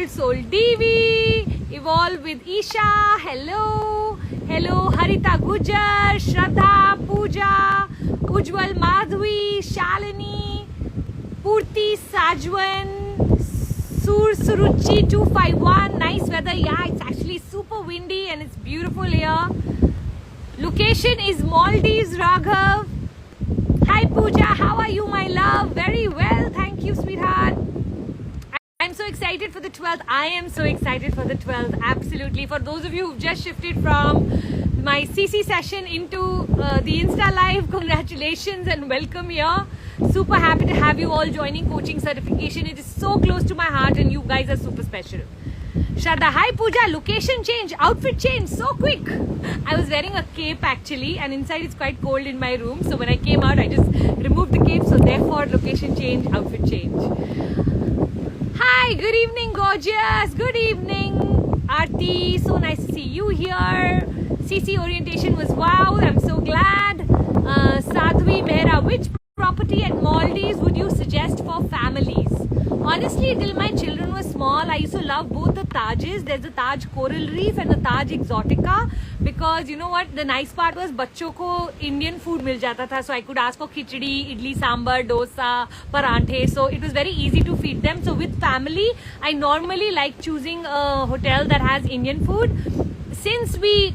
Soul Divi, Evolve with Isha, hello, hello Harita Gujar, Shraddha, Puja, Ujwal Madhvi, Shalini, Purti Sajwan, Suruchi 251, nice weather, yeah, it's actually super windy and it's beautiful here. Location is Maldives, Raghav. Hi Puja, how are you my love? Very well, thank you sweetheart. I'm so excited for the 12th. I am so excited for the 12th, absolutely. For those of you who've just shifted from my CC session into the Insta Live, congratulations and welcome here. Super happy to have you all joining coaching certification. It is so close to my heart and you guys are super special. Shraddha, hi Puja, location change, outfit change, so quick. I was wearing a cape actually and inside it's quite cold in my room. So when I came out, I just removed the cape. So therefore, location change, outfit change. Hi, good evening gorgeous, good evening Aarti, so nice to see you here. CC orientation was wow, I'm so glad. Sadhvi Mehra, which property at Maldives would you suggest for families? Honestly, till my children were small, I used to love both the Tajes. There's the Taj Coral Reef and the Taj Exotica because you know what, the nice part was बच्चों को Indian food मिल जाता था, so I could ask for khichdi, idli, sambar, dosa, paranthe, so it was very easy to feed them. So with family, I normally like choosing a hotel that has Indian food. Since we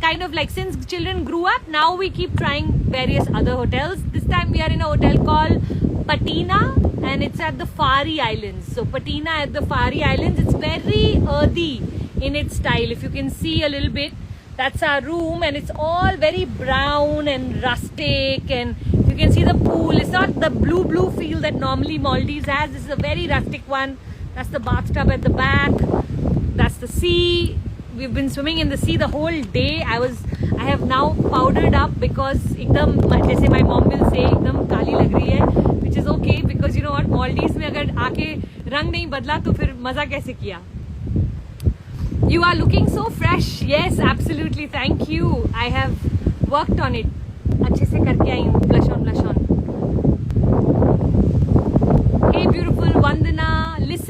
since children grew up, now we keep trying various other hotels. This time we are in a hotel called Patina and it's at the Fari Islands. So Patina at the Fari Islands, it's very earthy in its style. If you can see a little bit, that's our room and it's all very brown and rustic, and you can see the pool. It's not the blue feel that normally Maldives has. This is a very rustic one. That's the bathtub at the back. That's the sea. We've been swimming in the sea the whole day. I have now powdered up because एकदम जैसे my mom will say एकदम काली लग रही है, which is okay because you know what, Maldives में अगर आके रंग नहीं बदला तो फिर मजा कैसे किया? You are looking so fresh. Yes, absolutely. Thank you. I have worked on it. अच्छे से करके आई हूँ. Blush on, blush on. Hey beautiful Vandana.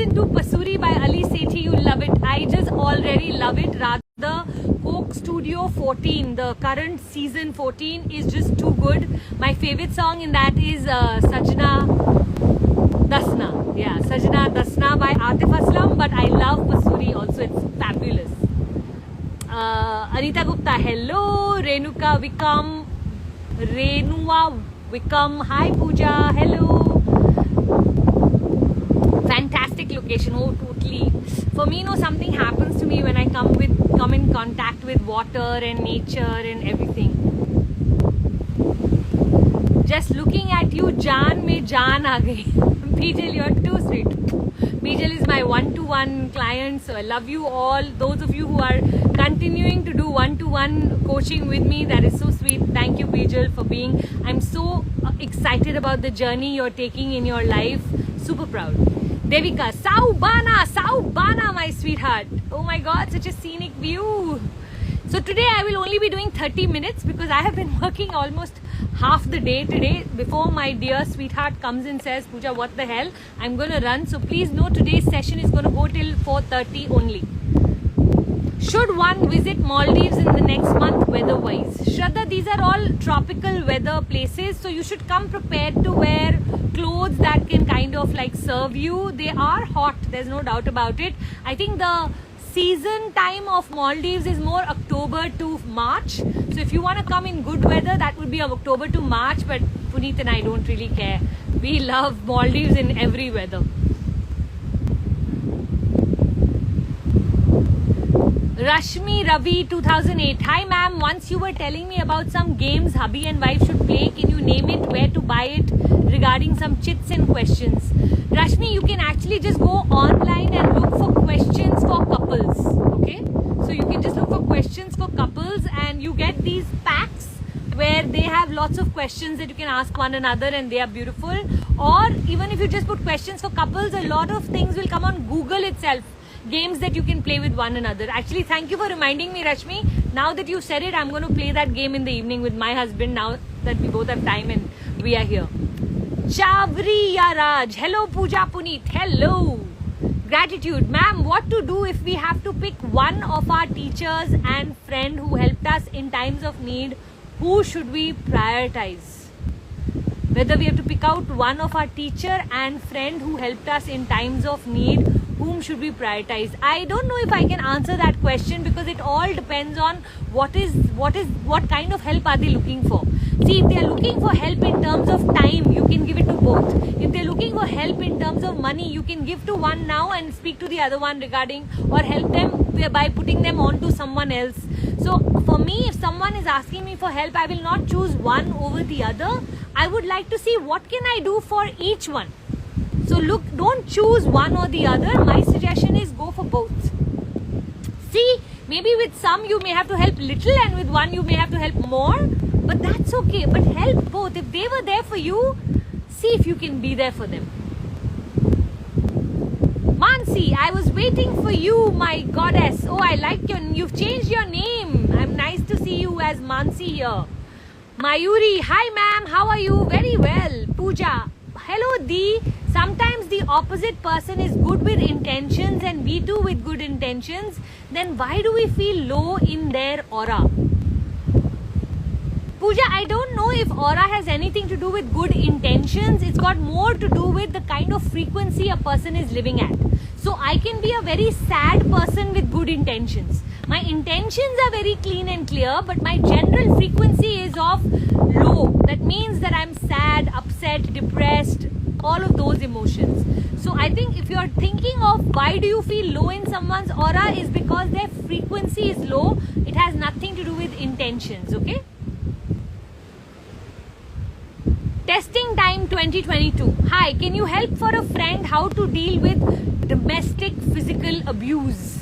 listen to Pasuri by Ali Sethi, you'll love it. I just already love it. Rather, Coke Studio 14, the current season 14 is just too good. My favorite song in that is Sajna Dasna. Yeah, Sajna Dasna by Atif Aslam, but I love Pasuri also. It's fabulous. Anita Gupta, hello. Renuka Vikam. Renua Vikam. Hi Puja, hello. Fantastic location. Oh, totally. For me, something happens to me when I come in contact with water and nature and everything. Just looking at you, Jaan mein Jaan aa gayi. Bijal, you're too sweet. Bijal is my one-to-one client, so I love you all. Those of you who are continuing to do one-to-one coaching with me, that is so sweet. Thank you, Bijal, for being. I'm so excited about the journey you're taking in your life. Super proud. Devika, Saubana, my sweetheart. Oh my God, such a scenic view. So today I will only be doing 30 minutes because I have been working almost half the day today before my dear sweetheart comes and says, Puja, what the hell? I'm going to run. So please know today's session is going to go till 4:30 only. Should one visit Maldives in the next month weather-wise? Shraddha, these are all tropical weather places, so you should come prepared to wear clothes that can kind of like serve you. They are hot, there's no doubt about it. I think the season time of Maldives is more October to March. So if you want to come in good weather, that would be October to March, but Puneet and I don't really care. We love Maldives in every weather. Rashmi Ravi 2008. Hi ma'am, once you were telling me about some games hubby and wife should play. Can you name it, where to buy it, regarding some chits and questions? Rashmi, you can actually just go online and look for questions for couples. Okay, so you can just look for questions for couples and you get these packs where they have lots of questions that you can ask one another and they are beautiful. Or even if you just put questions for couples, a lot of things will come on Google itself. Games that you can play with one another. Actually, thank you for reminding me, Rashmi. Now that you said it, I'm going to play that game in the evening with my husband now that we both have time and we are here. Chavri Raj. Hello, Puja Puneet. Hello. Gratitude. Ma'am, what to do if we have to pick one of our teachers and friend who helped us in times of need? Who should we prioritize? Whether we have to pick out one of our teacher and friend who helped us in times of need, whom should we prioritize? I don't know if I can answer that question because it all depends on what kind of help are they looking for. See, if they are looking for help in terms of time, you can give it to both. If they are looking for help in terms of money, you can give to one now and speak to the other one regarding or help them by putting them on to someone else. So for me, if someone is asking me for help, I will not choose one over the other. I would like to see what can I do for each one. So look, don't choose one or the other. My suggestion is go for both. See, maybe with some you may have to help little and with one you may have to help more. But that's okay. But help both. If they were there for you, see if you can be there for them. Mansi, I was waiting for you, my goddess. Oh, I like you've changed your name. I'm nice to see you as Mansi here. Mayuri, hi ma'am, how are you? Very well. Puja, hello Dee. Sometimes the opposite person is good with intentions and we too with good intentions. Then why do we feel low in their aura? Puja, I don't know if aura has anything to do with good intentions. It's got more to do with the kind of frequency a person is living at. So I can be a very sad person with good intentions. My intentions are very clean and clear, but my general frequency is of low. That means that I'm sad, upset, depressed, all of those emotions. So I think if you're thinking of why do you feel low in someone's aura is because their frequency is low. It has nothing to do with intentions, okay? Testing time 2022. Hi, can you help for a friend how to deal with domestic physical abuse?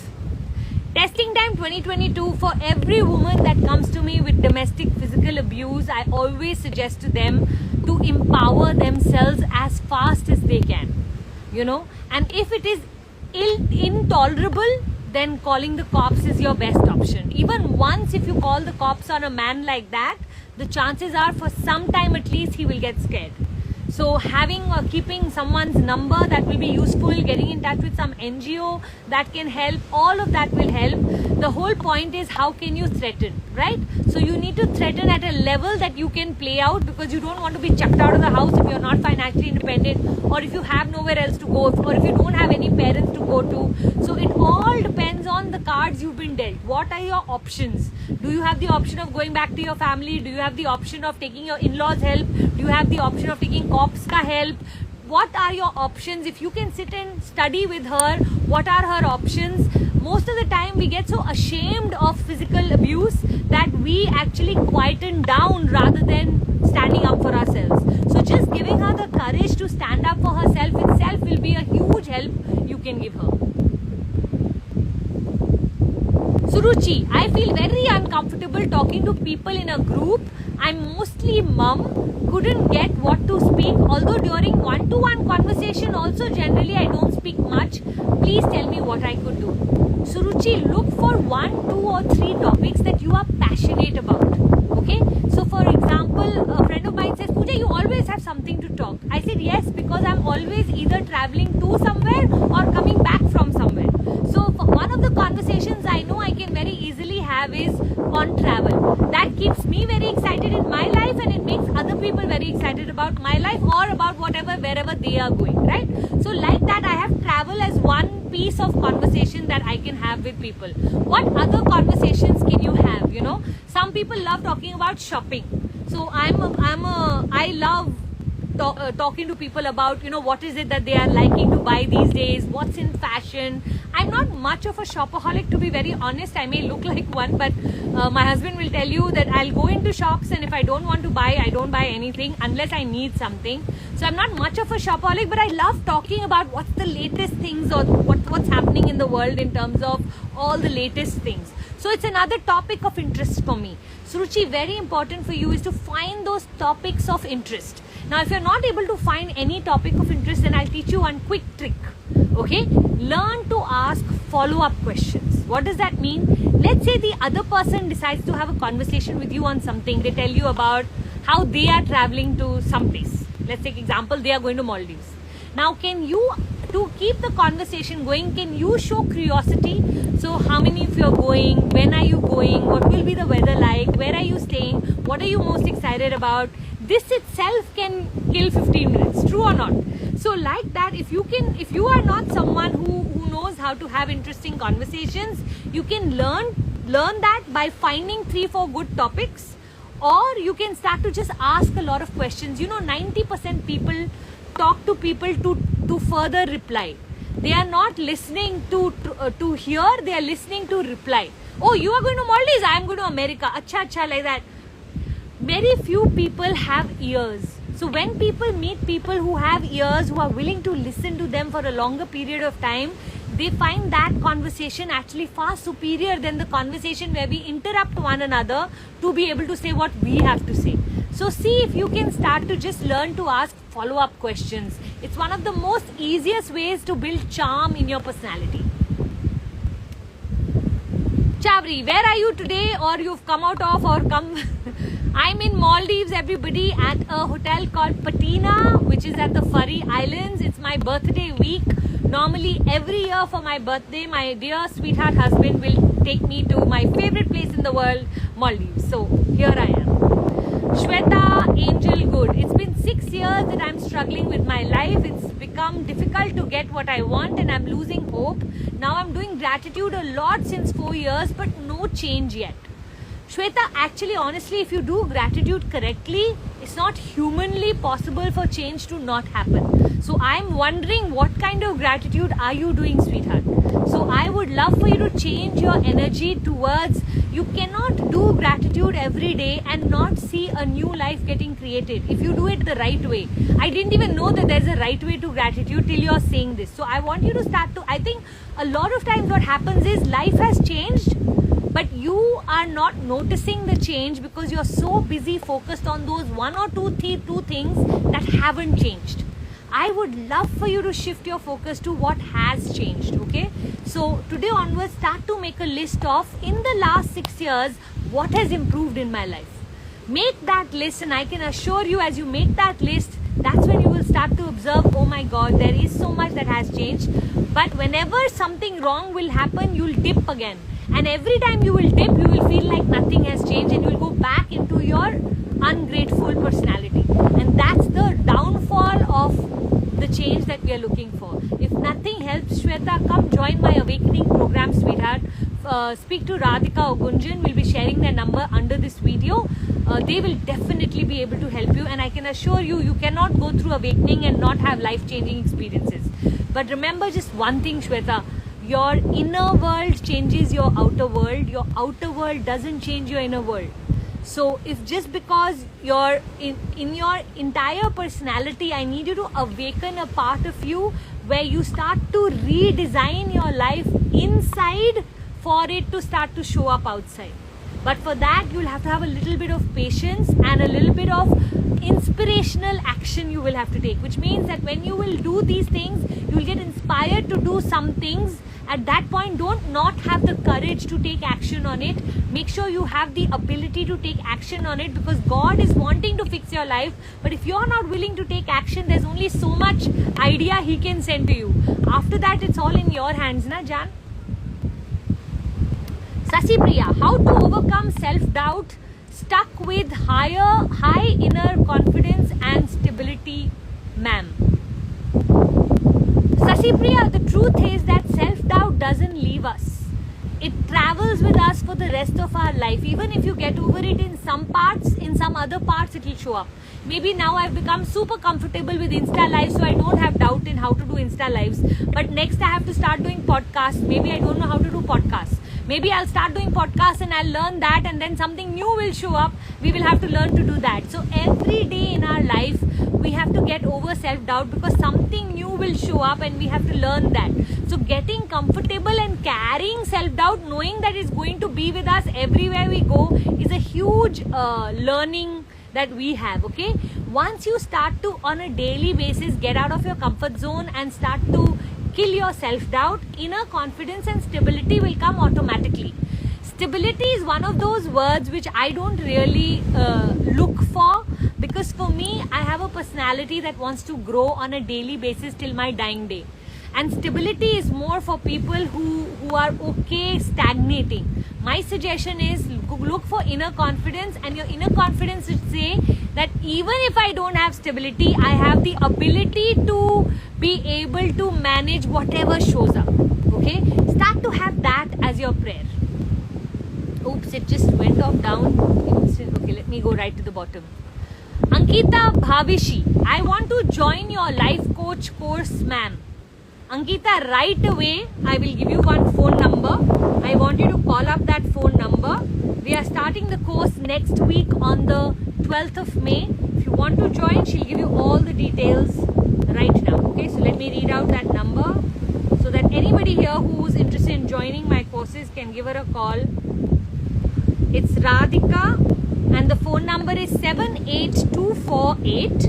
Testing time 2022, for every woman that comes to me with domestic physical abuse, I always suggest to them to empower themselves as fast as they can, you know. And if it is intolerable, then calling the cops is your best option. Even once if you call the cops on a man like that, the chances are for some time at least he will get scared. So having or keeping someone's number, that will be useful. Getting in touch with some NGO that can help, all of that will help. The whole point is, how can you threaten, right? So you need to threaten at a level that you can play out, because you don't want to be chucked out of the house if you're not financially independent, or if you have nowhere else to go, or if you don't have any parents to go to. So it all depends on the cards you've been dealt. What are your options? Do you have the option of going back to your family? Do you have the option of taking your in-laws' help? Do you have the option of taking cops ka help? What are your options? If you can sit and study with her, what are her options? Most of the time we get so ashamed of physical abuse that we actually quieten down rather than standing up for ourselves. So just giving her the courage to stand up for herself itself will be a huge help you can give her. Suruchi, I feel very uncomfortable talking to people in a group. I'm mostly mum, couldn't get what to speak, although during one-to-one conversation also generally I don't speak much. Please tell me what I could do. Suruchi, look for 1, 2 or 3 topics that you are passionate about. Okay? So for example, a friend of mine says, Puja, you always have something to talk. I said yes, because I'm always either traveling to somewhere or coming back from somewhere. So one of the conversations I know I can very easily have is on travel. That keeps me very excited in my life, and it makes other people very excited about my life or about whatever, wherever they are going, right? So like that, I have travel as one piece of conversation that I can have with people. What other conversations can you have? You know, some people love talking about shopping. So I love talking to people about, you know, what is it that they are liking to buy these days, what's in fashion. I'm not much of a shopaholic, to be very honest. I may look like one, but my husband will tell you that I'll go into shops, and if I don't want to buy, I don't buy anything unless I need something. So I'm not much of a shopaholic, but I love talking about what's the latest things, or what's happening in the world in terms of all the latest things. So it's another topic of interest for me. Suruchi, very important for you is to find those topics of interest. Now, if you're not able to find any topic of interest, then I'll teach you one quick trick. Okay? Learn to ask follow-up questions. What does that mean? Let's say the other person decides to have a conversation with you on something. They tell you about how they are traveling to some place. Let's take example, they are going to Maldives. Now, can you, to keep the conversation going, can you show curiosity? So how many of you are going? When are you going? What will be the weather like? Where are you staying? What are you most excited about? This itself can kill 15 minutes, true or not? So like that, if you are not someone who knows how to have interesting conversations, you can learn that by finding 3-4 good topics, or you can start to just ask a lot of questions. You know, 90% people talk to people to further reply. They are not listening to hear, they are listening to reply. Oh, you are going to Maldives, I am going to America. Acha, like that. Very few people have ears. So when people meet people who have ears, who are willing to listen to them for a longer period of time, they find that conversation actually far superior than the conversation where we interrupt one another to be able to say what we have to say. So see if you can start to just learn to ask follow-up questions. It's one of the most easiest ways to build charm in your personality. Chavri, where are you today, or you've come out of, or come... I'm in Maldives, everybody, at a hotel called Patina, which is at the Furry Islands. It's my birthday week. Normally, every year for my birthday, my dear sweetheart husband will take me to my favorite place in the world, Maldives. So, here I am. Shweta, Angel Good. It's been 6 years that I'm struggling with my life. It's become difficult to get what I want, and I'm losing hope. Now I'm doing gratitude a lot since 4 years, but no change yet. Shweta, actually, honestly, if you do gratitude correctly, it's not humanly possible for change to not happen. So I'm wondering, what kind of gratitude are you doing, sweetheart? So I would love for you to change your energy towards, you cannot do gratitude every day and not see a new life getting created if you do it the right way. I didn't even know that there's a right way to gratitude till you're saying this. So I want you to start to, I think a lot of times what happens is life has changed, but you are not noticing the change because you're so busy focused on those 1 or 2 things that haven't changed. I would love for you to shift your focus to what has changed, okay? So today onwards, start to make a list of, in the last 6 years, what has improved in my life. Make that list, and I can assure you, as you make that list, that's when you will start to observe, oh my God, there is so much that has changed. But whenever something wrong will happen, you'll dip again. And every time you will dip, you will feel like nothing has changed and you will go back into your ungrateful personality. And that's the downfall of the change that we are looking for. If nothing helps, Shweta, come join my awakening program, sweetheart. Speak to Radhika or Gunjan. We'll be sharing their number under this video. They will definitely be able to help you, and I can assure you, you cannot go through awakening and not have life-changing experiences. But remember just one thing, Shweta, your inner world changes your outer world. Your outer world doesn't change your inner world. So if just because you're in your entire personality, I need you to awaken a part of you where you start to redesign your life inside for it to start to show up outside. But for that, you'll have to have a little bit of patience and a little bit of inspirational action you will have to take, which means that when you will do these things, you'll get inspired to do some things. At that point, don't not have the courage to take action on it. Make sure you have the ability to take action on it, because God is wanting to fix your life. But if you're not willing to take action, there's only so much idea He can send to you. After that, it's all in your hands, na Jan? Sasi Priya, how to overcome self-doubt stuck with high inner confidence and stability, ma'am? Sasi Priya, the truth is that self-doubt doesn't leave us. It travels with us for the rest of our life. Even if you get over it in some parts, in some other parts it will show up. Maybe now I've become super comfortable with Insta Lives, so I don't have doubt in how to do Insta Lives. But next I have to start doing podcasts. Maybe I don't know how to do podcasts. Maybe I'll start doing podcasts and I'll learn that, and then something new will show up. We will have to learn to do that. So every day in our life, we have to get over self-doubt, because something new will show up and we have to learn that. So getting comfortable and carrying self-doubt, knowing that it's going to be with us everywhere we go, is a huge learning that we have, okay? Once you start to, on a daily basis, get out of your comfort zone and start to kill your self-doubt, inner confidence and stability will come automatically. Stability is one of those words which I don't really look for, because for me, I have a personality that wants to grow on a daily basis till my dying day. And stability is more for people who are okay stagnating. My suggestion is look for inner confidence, and your inner confidence should say that even if I don't have stability, I have the ability to be able to manage whatever shows up. Okay? Start to have that as your prayer. Oops, it just went off down. Okay, let me go right to the bottom. Ankita Bhavishi, I want to join your life coach course, ma'am. Ankita, right away, I will give you one phone number. I want you to call up that phone number. We are starting the course next week on the 12th of May. If you want to join, she'll give you all the details right now. Okay, so let me read out that number so that anybody here who's interested in joining my courses can give her a call. It's Radhika, and the phone number is 78248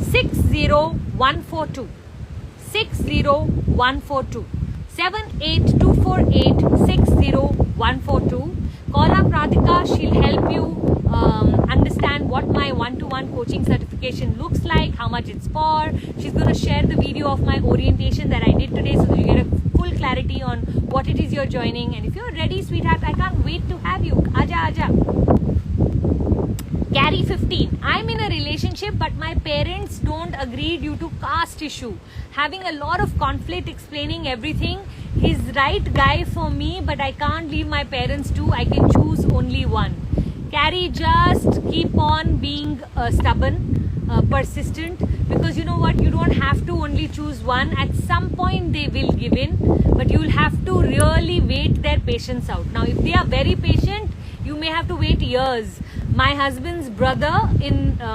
60142. 60142. 78248 60142. Call up Radhika, she'll help you understand what my one-to-one coaching certification looks like, how much it's for. She's going to share the video of my orientation that I did today so that you get a full clarity on what it is you're joining. And if you're ready, sweetheart, I can't wait to have you. Aja. Carry 15. I'm in a relationship, but my parents don't agree due to caste issue. Having a lot of conflict, explaining everything. He's right guy for me, but I can't leave my parents too. I can choose only one. Carry, just keep on being stubborn, persistent, because you know what, you don't have to only choose one. At some point they will give in, but you'll have to really wait their patience out. Now if they are very patient, you may have to wait years. My husband's brother,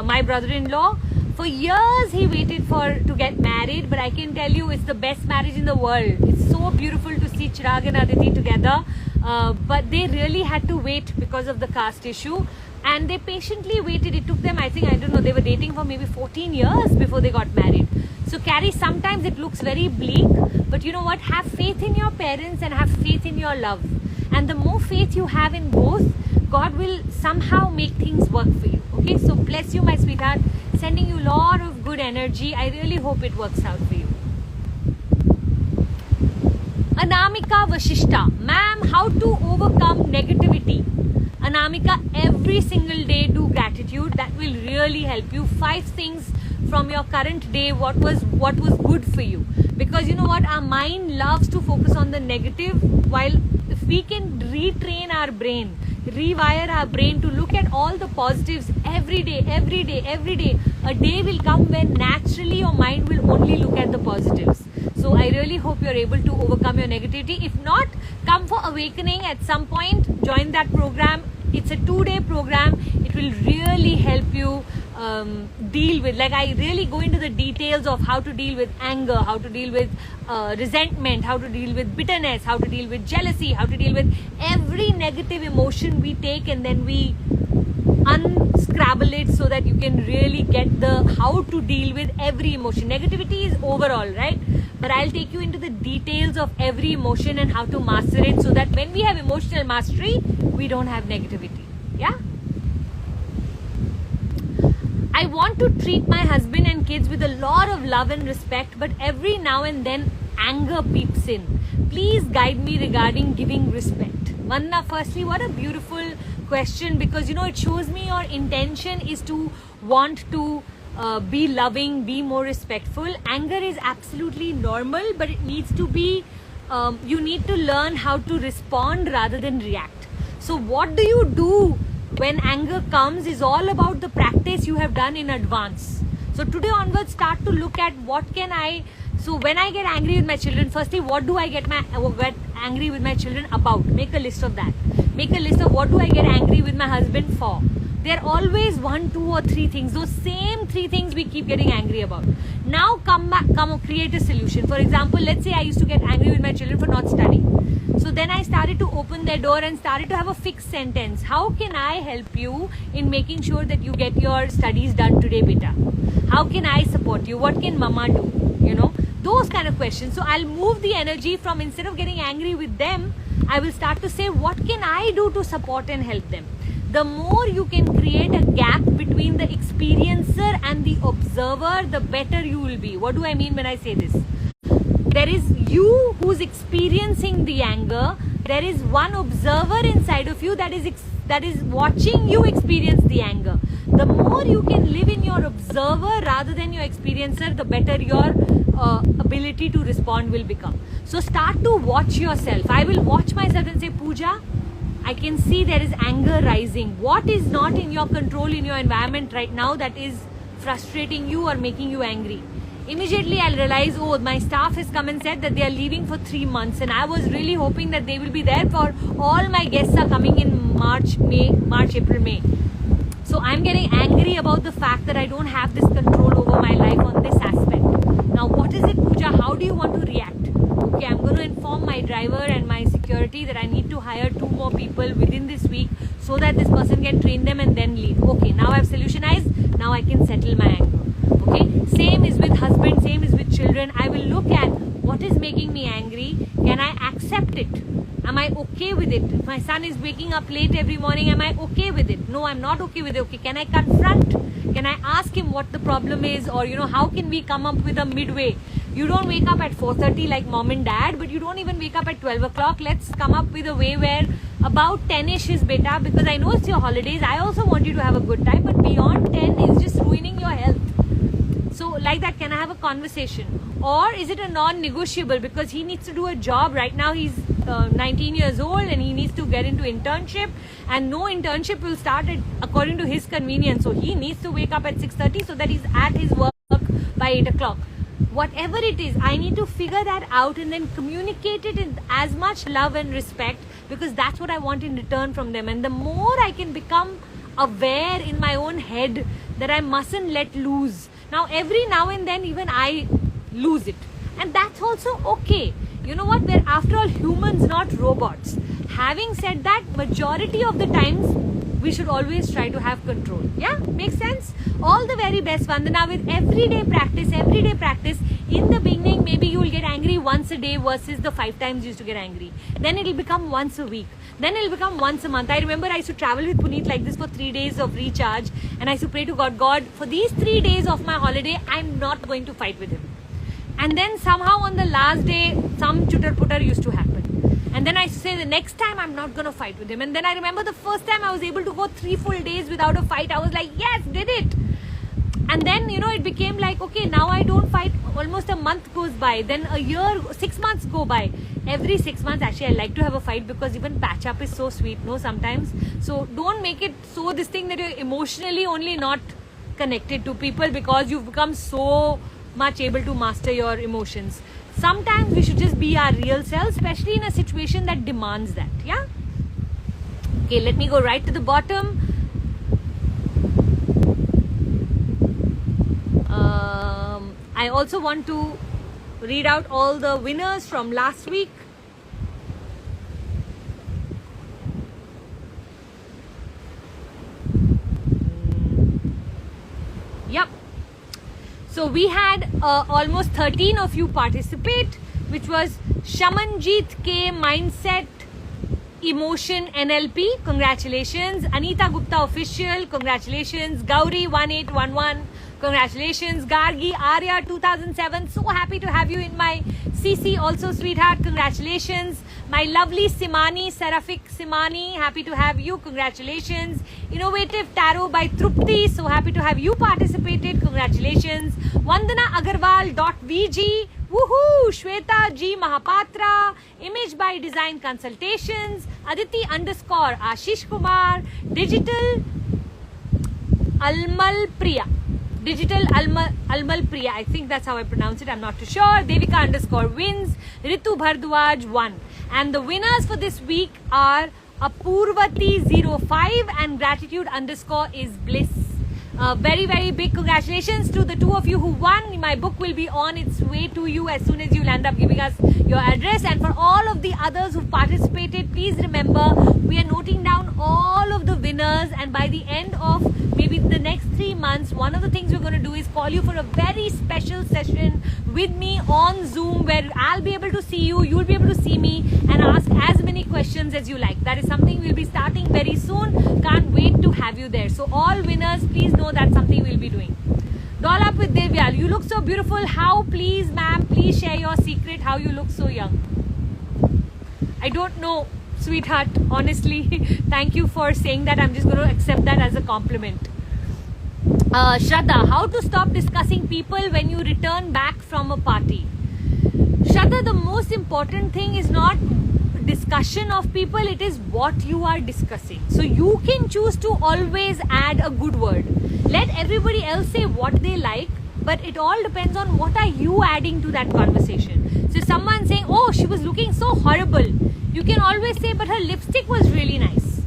my brother-in-law, for years he waited to get married, but I can tell you it's the best marriage in the world. It's so beautiful to see Chirag and Aditi together, but they really had to wait because of the caste issue, and they patiently waited. It took them, I don't know, they were dating for maybe 14 years before they got married. So Carrie, sometimes it looks very bleak, but you know what, have faith in your parents and have faith in your love. And the more faith you have in both, God will somehow make things work for you. Okay, so bless you, my sweetheart. Sending you a lot of good energy. I really hope it works out for you. Anamika Vashishta, ma'am, how to overcome negativity? Anamika, every single day do gratitude. That will really help you. 5 things from your current day, what was good for you. Because you know what, our mind loves to focus on the negative, while if we can retrain our brain, rewire our brain to look at all the positives every day, a day will come when naturally your mind will only look at the positives. So I really hope you're able to overcome your negativity. If not, come for awakening at some point, join that program. It's a 2-day program. It will really help you deal with, like I really go into the details of how to deal with anger, how to deal with resentment, how to deal with bitterness, how to deal with jealousy, how to deal with every negative emotion we take, and then we unscrabble it so that you can really get the how to deal with every emotion. Negativity is overall, right? But I'll take you into the details of every emotion and how to master it, so that when we have emotional mastery, we don't have negativity. Yeah? I want to treat my husband and kids with a lot of love and respect, but every now and then anger peeps in. Please guide me regarding giving respect. Vanna, firstly, what a beautiful question, because you know it shows me your intention is to want to be loving, be more respectful. Anger is absolutely normal, but it needs to be, you need to learn how to respond rather than react. So what do you do when anger comes is all about the practice you have done in advance. So today onwards, start to look at what can I, so when I get angry with my children, firstly, what do I get angry with my children about? Make a list of that. Make a list of what do I get angry with my husband for. There are always 1, 2 or 3 things. Those same 3 things we keep getting angry about. Now come create a solution. For example, let's say I used to get angry with my children for not studying. So then I started to open their door and started to have a fixed sentence. How can I help you in making sure that you get your studies done today, beta? How can I support you? What can mama do? You know, those kind of questions. So I'll move the energy from, instead of getting angry with them, I will start to say, what can I do to support and help them? The more you can create a gap between the experiencer and the observer, the better you will be. What do I mean when I say this? There is you who's experiencing the anger. There is one observer inside of you that is watching you experience the anger. The more you can live in your observer rather than your experiencer, the better your ability to respond will become. So start to watch yourself. I will watch myself and say, Puja, I can see there is anger rising. What is not in your control in your environment right now that is frustrating you or making you angry? Immediately I'll realize, oh, my staff has come and said that they are leaving for 3 months, and I was really hoping that they will be there for all my guests are coming in March, April, May. So I'm getting angry about the fact that I don't have this control over my life on this aspect. Now what is it, Puja? How do you want to react? Okay, I'm going to inform my driver and my security that I need to hire 2 more people within this week so that this person can train them and then leave. Okay, now I've solutionized. Now I can settle my anger. Okay, same is with husband, same is with children. I will look at what is making me angry. Can I accept it? Am I okay with it? If my son is waking up late every morning, am I okay with it? No, I'm not okay with it. Okay, can I confront? Can I ask him what the problem is? Or, you know, how can we come up with a midway? You don't wake up at 4:30 like mom and dad, but you don't even wake up at 12 o'clock. Let's come up with a way where about 10ish is beta, because I know it's your holidays. I also want you to have a good time, but beyond 10 is just ruining your health. So like that, can I have a conversation? Or is it a non-negotiable because he needs to do a job right now? He's 19 years old and he needs to get into internship, and no internship will start according to his convenience. So he needs to wake up at 6:30 so that he's at his work by 8 o'clock. Whatever it is, I need to figure that out and then communicate it in as much love and respect, because that's what I want in return from them. And the more I can become aware in my own head that I mustn't let loose. Now every now and then even I lose it, and that's also okay. You know what, we're after all humans, not robots. Having said that, majority of the times we should always try to have control. Yeah, makes sense? All the very best, Vandana, with everyday practice. In the beginning, maybe you will get angry once a day versus the 5 times you used to get angry. Then it'll become once a week. Then it'll become once a month. I remember I used to travel with Puneet like this for 3 days of recharge, and I used to pray to God, for these 3 days of my holiday, I'm not going to fight with him. And then somehow on the last day, some chutter-putter used to happen. And then I used to say the next time I'm not going to fight with him. And then I remember the first time I was able to go 3 full days without a fight. I was like, yes, did it. And then, it became like, okay, now I don't fight. Almost a month goes by. Then a year, 6 months go by. Every 6 months, actually, I like to have a fight because even patch up is so sweet, sometimes. So don't make it so this thing that you're emotionally only not connected to people because you've become so much able to master your emotions. Sometimes we should just be our real selves, especially in a situation that demands that. Yeah? Okay, let me go right to the bottom. I also want to read out all the winners from last week. Yep. So we had almost 13 of you participate, which was Shamanjeet K, Mindset, Emotion NLP, congratulations. Anita Gupta Official, congratulations. Gauri 1811, congratulations. Gargi Arya 2007, so happy to have you in my CC also, sweetheart, congratulations. My lovely Simani, Seraphic Simani, happy to have you, congratulations. Innovative Tarot by Trupti, so happy to have you participated, congratulations. Vandana Agarwal.vg, woohoo! Shweta G Mahapatra, Image by Design Consultations, Aditi _ Ashish Kumar, Digital Almal Priya, I think that's how I pronounce it, I'm not too sure. Devika _ wins, Ritu Bhardwaj 1. And the winners for this week are Apurvati05 and Gratitude _ is bliss. Very, very big congratulations to the 2 of you who won. My book will be on its way to you as soon as you end up giving us your address. And for all of the others who participated, please remember we are noting down all of the winners, and by the end of maybe the next 3 months, one of the things we're going to do is call you for a very special session with me on Zoom where I'll be able to see you, you'll be able to see me and ask as many questions as you like. That is something we'll be starting very soon. Can't wait to have you there. So all winners, please know that's something we'll be doing. Doll up with Devyal. You look so beautiful. How? Please, ma'am, please share your secret how you look so young. I don't know, sweetheart, honestly. Thank you for saying that. I'm just going to accept that as a compliment. Shraddha, how to stop discussing people when you return back from a party? Shraddha, the most important thing is not discussion of people, it is what you are discussing. So you can choose to always add a good word. Let everybody else say what they like, but it all depends on what are you adding to that conversation. So someone saying, oh, she was looking so horrible, you can always say, but her lipstick was really nice.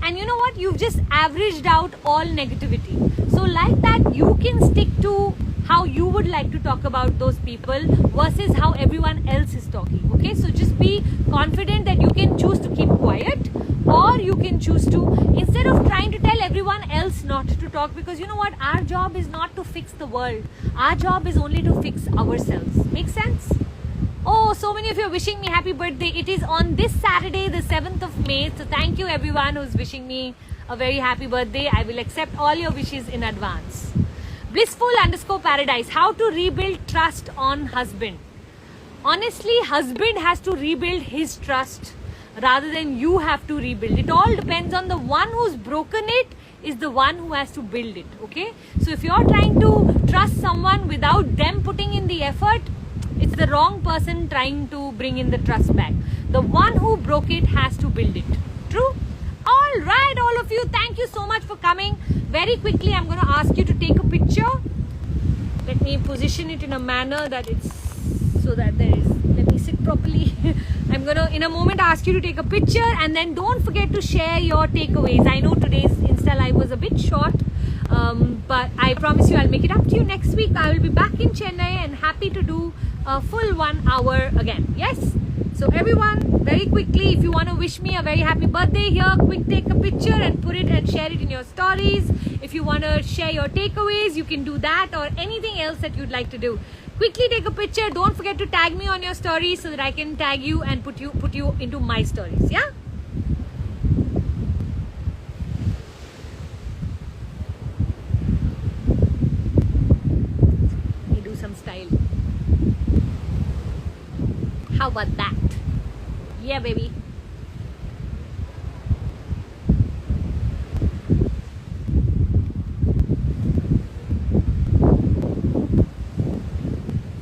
And you know what? You've just averaged out all negativity. So like that, you can stick to how you would like to talk about those people versus how everyone else is talking. Okay, so just be confident that you can choose to keep quiet, or you can choose to, instead of trying to tell everyone else not to talk, because you know what, our job is not to fix the world, our job is only to fix ourselves. Make sense? Oh, so many of you are wishing me happy birthday. It is on this Saturday, the 7th of May. So thank you everyone who's wishing me a very happy birthday. I will accept all your wishes in advance. Blissful _ paradise. How to rebuild trust on husband? Honestly, husband has to rebuild his trust rather than you have to rebuild. It all depends on the one who's broken it is the one who has to build it. Okay? So if you're trying to trust someone without them putting in the effort, it's the wrong person trying to bring in the trust back. The one who broke it has to build it. True? All right, all of you, thank you so much for coming. Very quickly, I'm going to ask you to take a picture. Let me position it in a manner that it's so that there is, let me sit properly. I'm going to, in a moment, ask you to take a picture, and then don't forget to share your takeaways. I know today's Insta Live was a bit short, but I promise you I'll make it up to you next week. I will be back in Chennai and happy to do a full 1 hour again. Yes? So everyone, very quickly, if you want to wish me a very happy birthday here, quick take a picture and put it and share it in your stories. If you want to share your takeaways, you can do that, or anything else that you'd like to do. Quickly take a picture. Don't forget to tag me on your stories so that I can tag you and put you into my stories. Yeah. Let me do some style. How about that? Yeah, baby.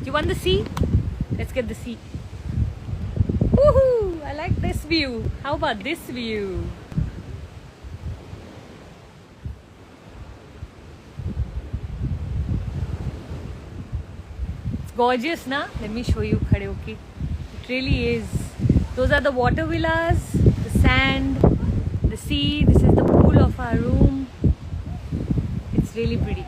You want the sea? Let's get the sea. Woohoo! I like this view. How about this view? It's gorgeous, na? Let me show you, khade hoke. It really is. Those are the water villas, the sand, the sea. This is the pool of our room. It's really pretty.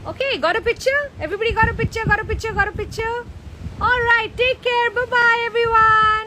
Okay, got a picture? Everybody got a picture, got a picture, got a picture? Alright, take care. Bye-bye, everyone.